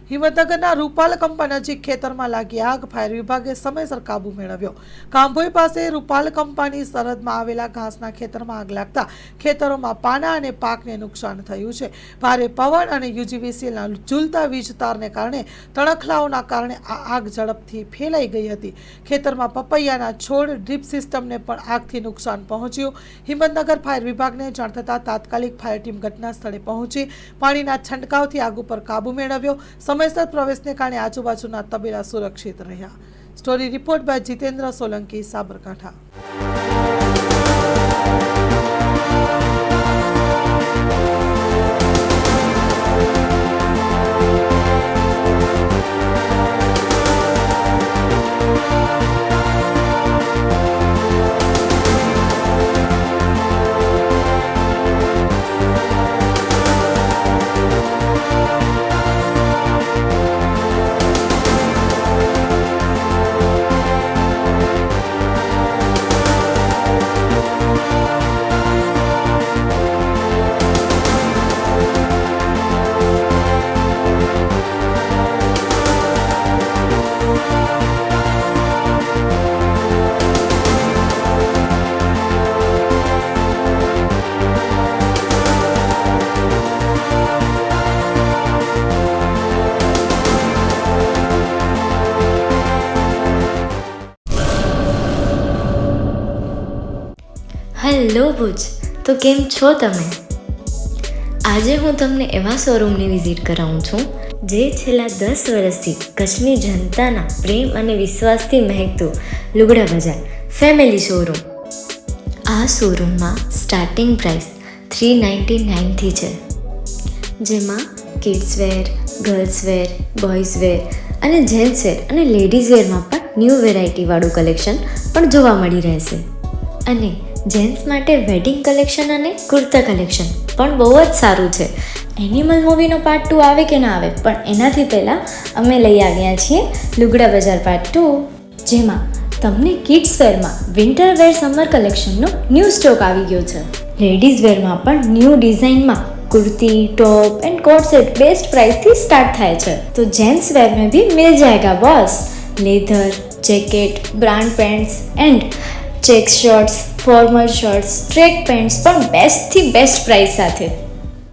હિંમતનગરના રૂપાલ કંપા નજીક ખેતરમાં લાગી આગ. ફાયર વિભાગે સમયસર કાબુ મેળવ્યો. કાંભોઈ પાસે રૂપાલ કંપાની સરહદમાં આવેલા ઘાસના ખેતરમાં આગ લાગતા ખેતરોમાં પાના અને પાકને નુકસાન થયું છે. ભારે પવન અને યુજીવીસીએલના ઝૂલતા વીજ તારને કારણે તણખલાઓના કારણે આ આગ ઝડપથી ફેલાઈ ગઈ હતી. ખેતરમાં પપૈયાના છોડ ડ્રીપ સિસ્ટમને પણ આગથી નુકસાન પહોંચ્યું. હિંમતનગર ફાયર વિભાગને જાણ થતાં તાત્કાલિક ફાયર ટીમ ઘટના સ્થળે પહોંચી પાણીના છંટકાવથી આગ ઉપર કાબુ મેળવ્યો. સમયસર પ્રવેશને કારણે આજુબાજુના તબેલા સુરક્ષિત રહ્યા. Story report by Jitendra Solanki, Sabarkantha. Hello Bhuj, તો કેમ છો તમે? આજે હું તમને એવા શોરૂમની વિઝિટ કરાવું છું જે છેલ્લા 10 વર્ષથી કચ્છની જનતાના પ્રેમ અને વિશ્વાસથી મહેકતું લુગડા બજાર ફેમિલી શોરૂમ. આ શોરૂમમાં સ્ટાર્ટિંગ પ્રાઇસ 399થી છે, જેમાં kids wear, girls wear, boys wear અને જેન્ટ્સ વેર અને લેડીઝ વેરમાં પણ ન્યૂ વેરાયટીવાળું કલેક્શન પણ જોવા મળી રહેશે. અને જેન્ટ્સ માટે વેડિંગ કલેક્શન અને કુર્તા કલેક્શન પણ બહુ જ સારું છે. એનિમલ મૂવીનો પાર્ટ 2 આવે કે ના આવે, પણ એનાથી પહેલાં અમે લઈ આવ્યા છીએ લુગડા બજાર પાર્ટ 2, જેમાં તમને કિડ્સ વેરમાં વિન્ટર વેર સમર કલેક્શનનો ન્યૂ સ્ટોક આવી ગયો છે. લેડીઝ વેરમાં પણ ન્યૂ ડિઝાઇનમાં kurti, top and coat set best price थी स्टार्ट थाय छे. तो जेंट्स वेर में भी मिल जाएगा boss. Leather, jacket, brand pants and check shirts, formal shirts, track pants पर बेस्ट थी बेस्ट प्राइस साथे.